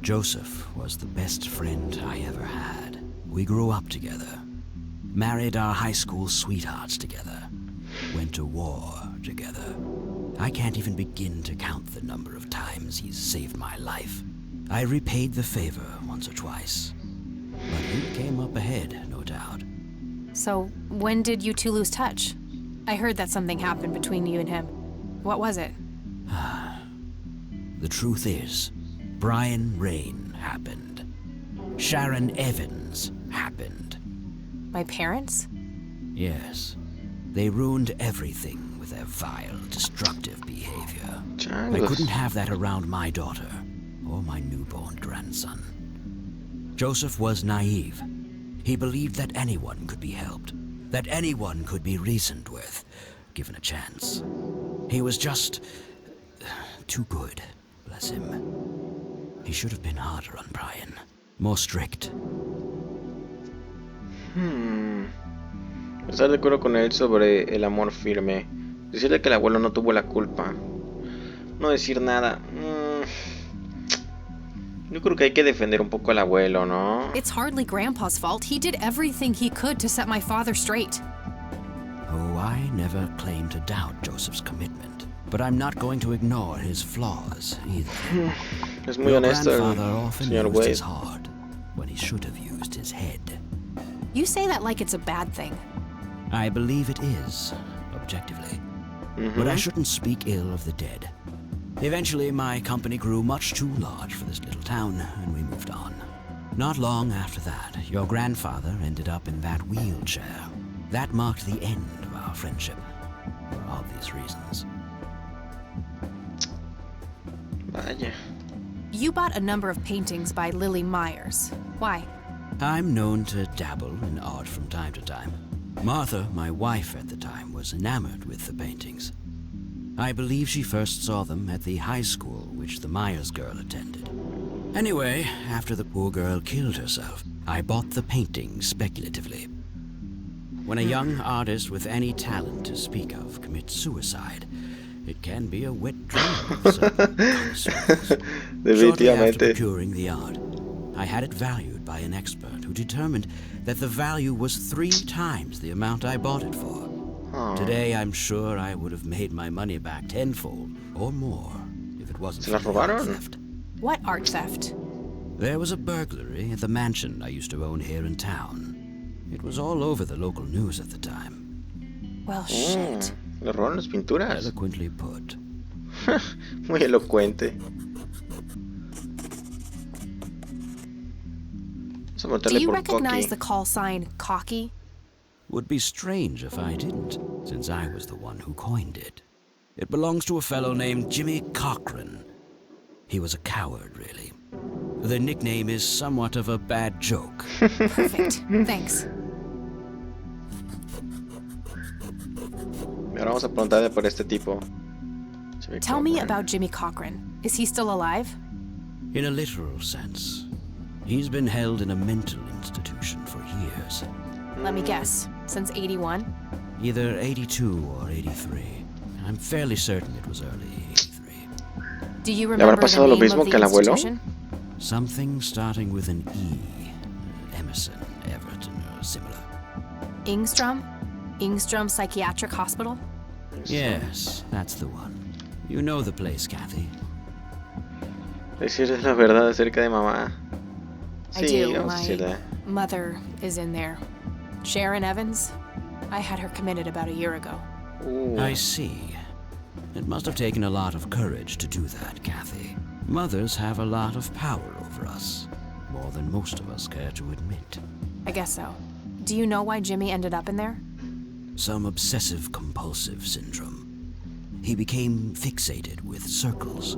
Joseph was the best friend I ever had. We grew up together, married our high school sweethearts together, went to war together. I can't even begin to count the number of times he's saved my life. I repaid the favor once or twice, but he came up ahead, no doubt. So, when did you two lose touch? I heard that something happened between you and him. What was it? The truth is, Brian Rain happened. Sharon Evans happened. My parents? Yes, they ruined everything with their vile, destructive behavior. I Changos. couldn't have that around my daughter or my newborn grandson. Joseph was naive. He believed that anyone could be helped, that anyone could be reasoned with, given a chance. He was just too good, bless him. He should have been harder on Brian, more strict. Estar de acuerdo con él sobre el amor firme. Decirle que el abuelo no tuvo la culpa. No decir nada. Yo creo que hay que defender un poco al abuelo, ¿no? It's hardly Grandpa's fault. He did everything he could to set my father straight. Oh, I never claimed to doubt Joseph's commitment, but I'm not going to ignore his flaws either. Es muy Your honesto el grandfather often señor used his Wade. heart when he should have used his head. You say that like it's a bad thing. I believe it is, objectively. But I shouldn't speak ill of the dead. Eventually, my company grew much too large for this little town, and we moved on. Not long after that, your grandfather ended up in that wheelchair. That marked the end of our friendship, for obvious reasons. Vaya. You bought a number of paintings by Lily Myers. Why? I'm known to dabble in art from time to time. Martha, my wife at the time, was enamored with the paintings. I believe she first saw them at the high school which the Myers girl attended. Anyway, after the poor girl killed herself, I bought the paintings speculatively. When a young artist with any talent to speak of commits suicide, it can be a wet dream of certain connoisseurs. Shortly after Definitivamente. procuring the art, I had it valued by an expert who determined that the value was 3 times the amount I bought it for. Today, I'm sure I would have made my money back tenfold or more if it wasn't ¿Se las for the art robaron? theft. What art theft? There was a burglary at the mansion I used to own here in town. It was all over the local news at the time. Well, shit. Le robaron las pinturas. Eloquently put. Muy elocuente. Vamos a Do preguntarle you por recognize Coqui. the call sign Cocky? Would be strange if I didn't, since I was the one who coined it. It belongs to a fellow named Jimmy Cochran. He was a coward, really. The nickname is somewhat of a bad joke. Perfect. Thanks. Ahora vamos a preguntarle por este tipo. Tell me about Jimmy Cochran. Is he still alive? In a literal sense. He's been held in a mental institution for years. Let me guess. Since 81? Either 82 or 83. I'm fairly certain it was early 83. Do you ¿Le habrá remember the pasado lo name mismo of que the al abuelo? institution? Something starting with an E. Emerson, Everton, or similar. Ingstrom? Ingstrom Psychiatric Hospital? Yes, that's the one. You know the place, Kathy. Decirles la verdad acerca de mamá. I Sí, do. vamos a decirle. My mother is in there. Sharon Evans? I had her committed about a year ago. I see. It must have taken a lot of courage to do that, Kathy. Mothers have a lot of power over us. More than most of us care to admit. I guess so. Do you know why Jimmy ended up in there? Some obsessive-compulsive syndrome. He became fixated with circles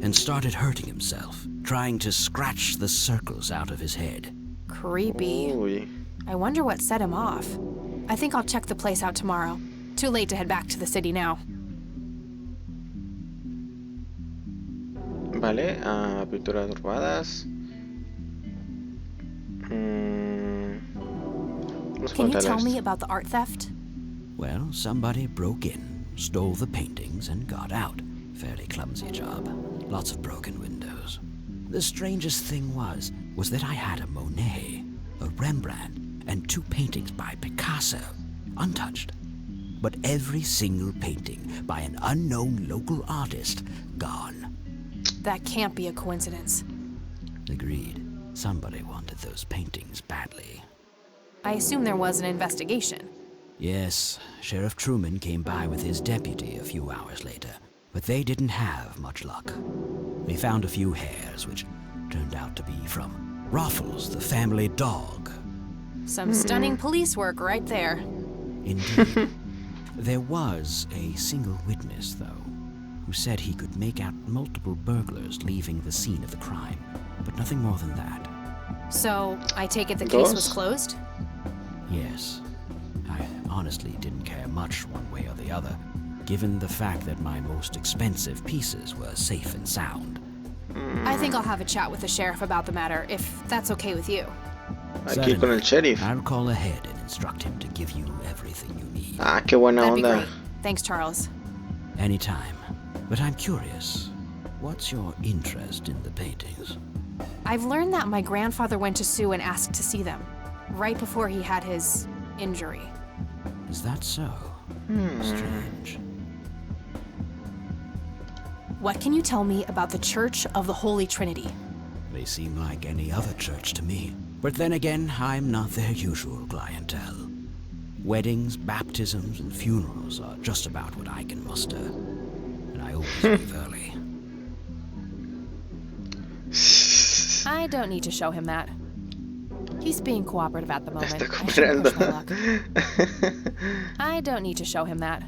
and started hurting himself, trying to scratch the circles out of his head. Creepy. Uy. I wonder what set him off. I think I'll check the place out tomorrow. Too late to head back to the city now. Vale, pinturas robadas. Vamos a Can you tell contarles. me about the art theft? Well, somebody broke in, stole the paintings, and got out. Fairly clumsy job. Lots of broken windows. The strangest thing was that I had a Monet, a Rembrandt, and 2 paintings by Picasso, untouched. But every single painting by an unknown local artist, gone. That can't be a coincidence. Agreed. Somebody wanted those paintings badly. I assume there was an investigation. Yes, Sheriff Truman came by with his deputy a few hours later, but they didn't have much luck. They found a few hairs, which turned out to be from Ruffles, the family dog. Some stunning police work right there. Indeed. There was a single witness, though, who said he could make out multiple burglars leaving the scene of the crime, but nothing more than that. So, I take it the case was Dos. closed? Yes. I honestly didn't care much one way or the other, given the fact that my most expensive pieces were safe and sound. I think I'll have a chat with the sheriff about the matter, if that's okay with you. Aquí con el sheriff. I'll call ahead and instruct him to give you everything you need. Ah, qué buena That'd be onda. great. Thanks, Charles. Anytime. But I'm curious, what's your interest in the paintings? I've learned that my grandfather went to Sue and asked to see them, right before he had his injury. Is that so? Strange. What can you tell me about the Church of the Holy Trinity? They seem like any other church to me. But then again, I'm not their usual clientele. Weddings, baptisms, and funerals are just about what I can muster. And I always leave early. I don't need to show him that. He's being cooperative at the moment. Está I shouldn't push my cooperando. luck. I don't need to show him that.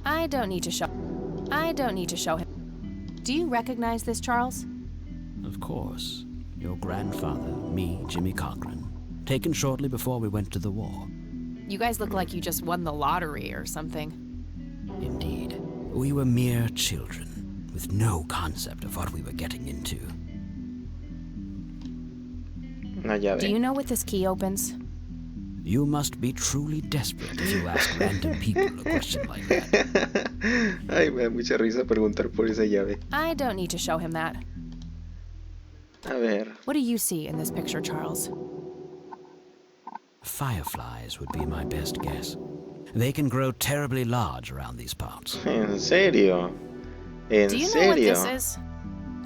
I don't need to show him. Do you recognize this, Charles? Of course. Your grandfather, me, Jimmy Cochran. Taken shortly before we went to the war. You guys look like you just won the lottery or something. Indeed. We were mere children, with no concept of what we were getting into. Una llave. Do you know what this key opens? You must be truly desperate if you ask random people a question like that. Ay, me da mucha risa preguntar por esa llave. I don't need to show him that. A ver. What do you see in this picture, Charles? Fireflies would be my best guess. They can grow terribly large around these parts. ¿En serio? ¿En Do you know what serio? this is?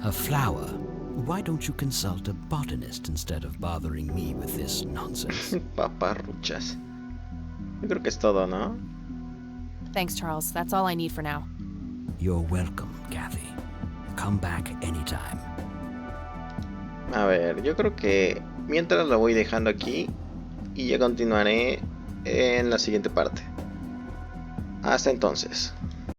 A flower? Why don't you consult a botanist instead of bothering me with this nonsense? Paparruchas. Yo creo que es todo, ¿no? Thanks, Charles. That's all I need for now. You're welcome, Kathy. Come back anytime. A ver, yo creo que mientras lo voy dejando aquí y ya continuaré en la siguiente parte. Hasta entonces.